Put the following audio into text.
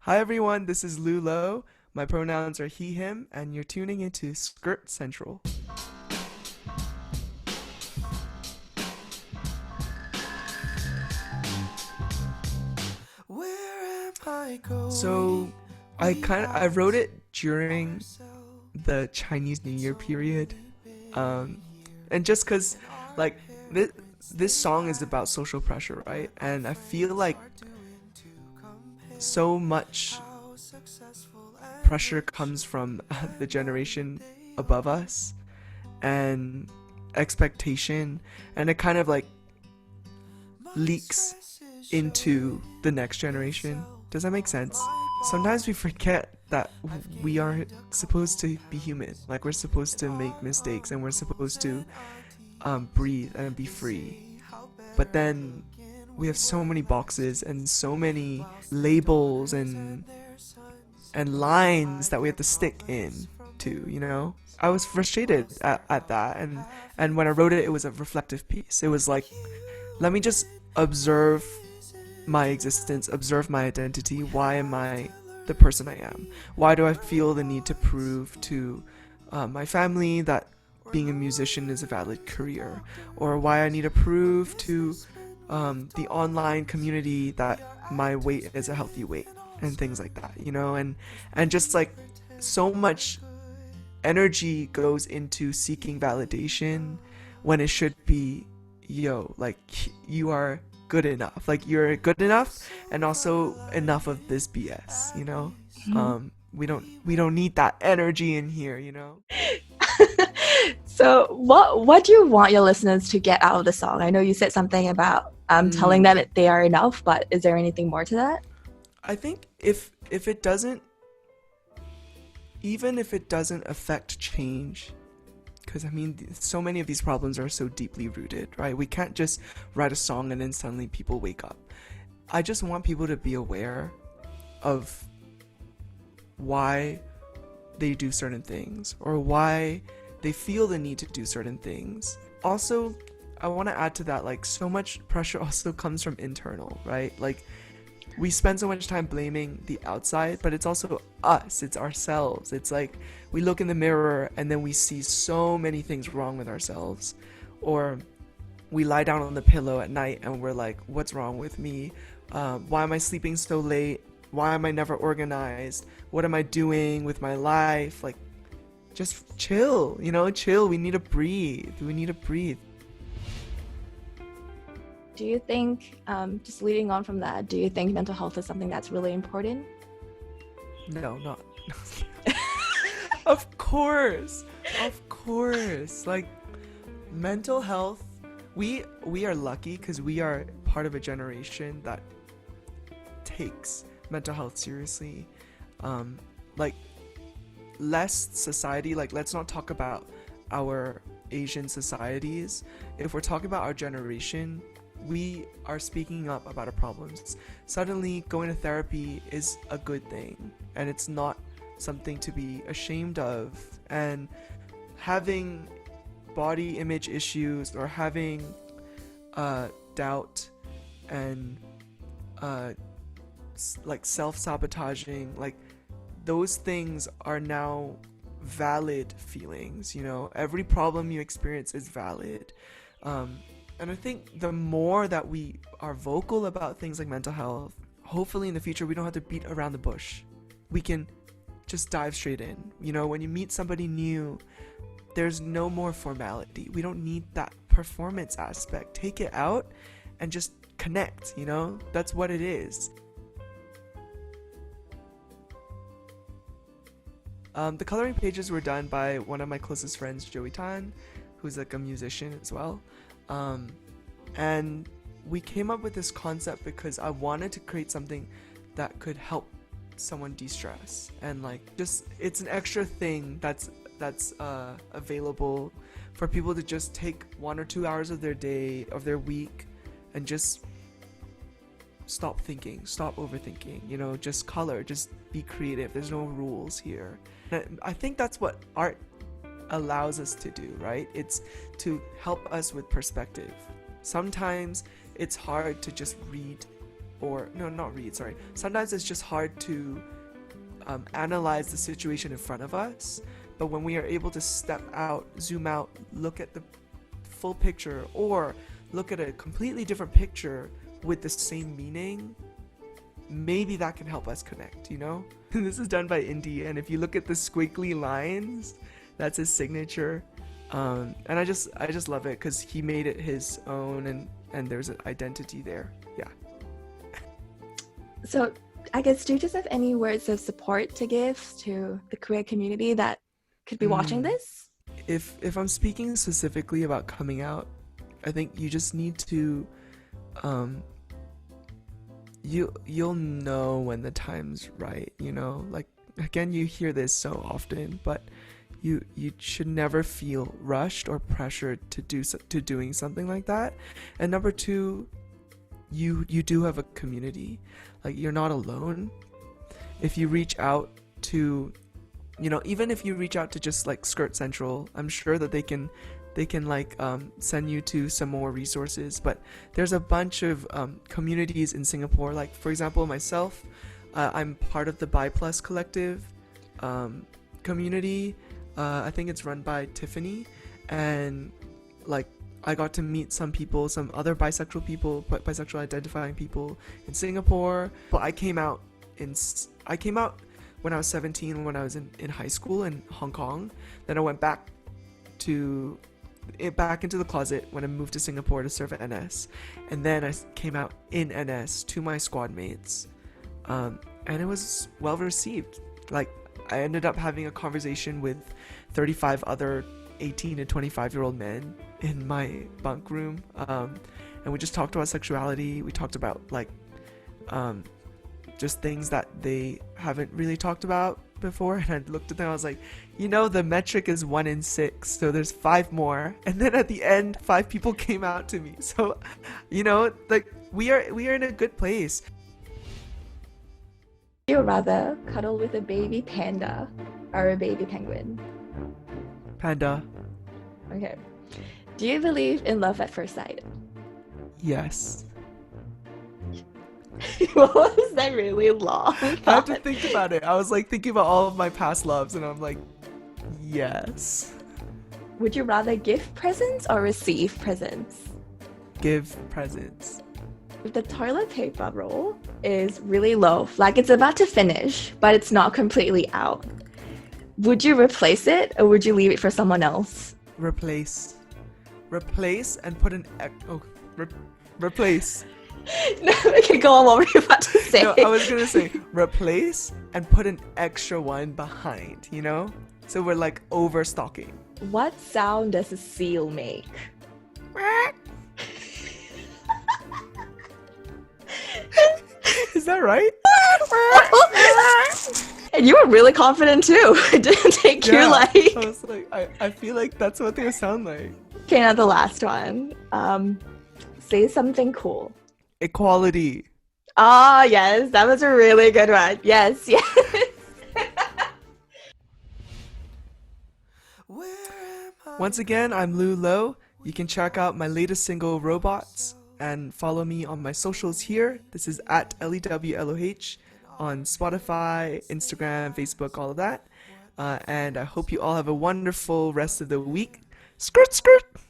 Hi everyone, this is lewloh. My pronouns are he, him, and you're tuning into Skrrrt Central. So, I wrote it during the Chinese New Year period, and just cause, like, this this song is about social pressure, right? And I feel like so much pressure comes from the generation above us and expectation, and it kind of like leaks into the next generation. Does that make sense? Sometimes we forget that we are supposed to be human. Like, we're supposed to make mistakes and we're supposed to breathe and be free. But then we have so many boxes and so many labels and lines that we have to stick in to. I was frustrated at that, and when I wrote it, it was a reflective piece. It was like, let me just observe my existence, observe my identity. Why am I the person I am? Why do I feel the need to prove to my family that being a musician is a valid career? Or why I need to prove to the online community that my weight is a healthy weight, and things like that. And just like, so much energy goes into seeking validation when it should be, like, you are good enough. Like, you're good enough, and also enough of this BS. Mhm. We don't need that energy in here. So, what do you want your listeners to get out of the song? I know you said something about telling them Mm, that they are enough, but is there anything more to that? I think if it doesn't, even if it doesn't affect change, because I mean, so many of these problems are so deeply rooted, right? We can't just write a song and then suddenly people wake up. I just want people to be aware of why they do certain things, or why they feel the need to do certain things. Also, I want to add to that, like, so much pressure also comes from internal, right? Like, we spend so much time blaming the outside, but it's also us, it's ourselves. It's like, we look in the mirror and then we see so many things wrong with ourselves. Or we lie down on the pillow at night and we're like, what's wrong with me? Why am I sleeping so late? Why am I never organized? What am I doing with my life? Like, just chill. We need to breathe. We need to breathe. Do you think, just leading on from that, do you think mental health is something that's really important? No, not. Of course. Of course. Like, mental health, we are lucky because we are part of a generation that takes mental health seriously. Like, less society, like, let's not talk about our Asian societies. If we're talking about our generation, we are speaking up about our problems. Suddenly, going to therapy is a good thing, and it's not something to be ashamed of. And having body image issues, or having doubt, and uh, like self-sabotaging, like, those things are now valid feelings. Every problem you experience is valid. um, and I think the more that we are vocal about things like mental health, hopefully in the future we don't have to beat around the bush. We can just dive straight in. When you meet somebody new, there's no more formality. We don't need that performance aspect. Take it out and just connect. That's what it is. The coloring pages were done by one of my closest friends, Joey Tan, who's like a musician as well. Um, and we came up with this concept because I wanted to create something that could help someone de-stress, and, like, just, it's an extra thing that's available for people to just take 1 or 2 hours of their day, of their week, and just stop thinking, stop overthinking. Just color, just be creative. There's no rules here. And I think that's what art allows us to do, right? It's to help us with perspective. Sometimes it's hard to just read or no, not read, sorry. Sometimes it's just hard to analyze the situation in front of us. But when we are able to step out, zoom out, look at the full picture, or look at a completely different picture with the same meaning, maybe that can help us connect, you know? This is done by Indy, and if you look at the squiggly lines, that's his signature. And I just love it because he made it his own, and there's an identity there. Yeah. So I guess, do you just have any words of support to give to the queer community that could be watching this? If I'm speaking specifically about coming out, I think you just need to you'll know when the time's right, you know? Like, again, you hear this so often, but you should never feel rushed or pressured to doing something like that. And number two, you do have a community. Like, you're not alone. If you reach out to, you know, even if you reach out to just like Skrrrt Central, I'm sure that they can like send you to some more resources. But there's a bunch of communities in Singapore. Like, for example, myself, I'm part of the Bi Plus collective community. I think it's run by Tiffany, and like I got to meet some people, some other bisexual people, bisexual identifying people in Singapore. But I came out when I was 17, when I was in high school in Hong Kong. Then I went back into the closet when I moved to Singapore to serve at NS, and then I came out in NS to my squad mates, and it was well received. Like, I ended up having a conversation with 35 other 18 to 25-year-old men in my bunk room, and we just talked about sexuality. We talked about like just things that they haven't really talked about before, and I looked at them, I was like, you know, the metric is 1 in 6, so there's 5 more. And then at the end, 5 people came out to me. So, you know, like, we are in a good place. Would you rather cuddle with a baby panda or a baby penguin? Panda. Okay. Do you believe in love at first sight? Yes. Was that really long? I have to think about it. I was like thinking about all of my past loves, and I'm like, yes. Would you rather give presents or receive presents? Give presents. If the toilet paper roll is really low, like it's about to finish, but it's not completely out, would you replace it or would you leave it for someone else? Replace and put an replace. No, okay, go on. What were you about to say? No, I was gonna say replace and put an extra one behind, you know? So we're like overstocking. What sound does a seal make? Is that right? And you were really confident too. It didn't take you like... I was like, I feel like that's what they sound like. Okay, now the last one. Say something cool. Equality. Ah, yes, that was a really good one. Yes, yes. Once again, I'm lewloh. You can check out my latest single, Robots, and follow me on my socials here. This is at lewloh on Spotify, Instagram, Facebook, all of that. And I hope you all have a wonderful rest of the week. Skrrrt, skrrrt!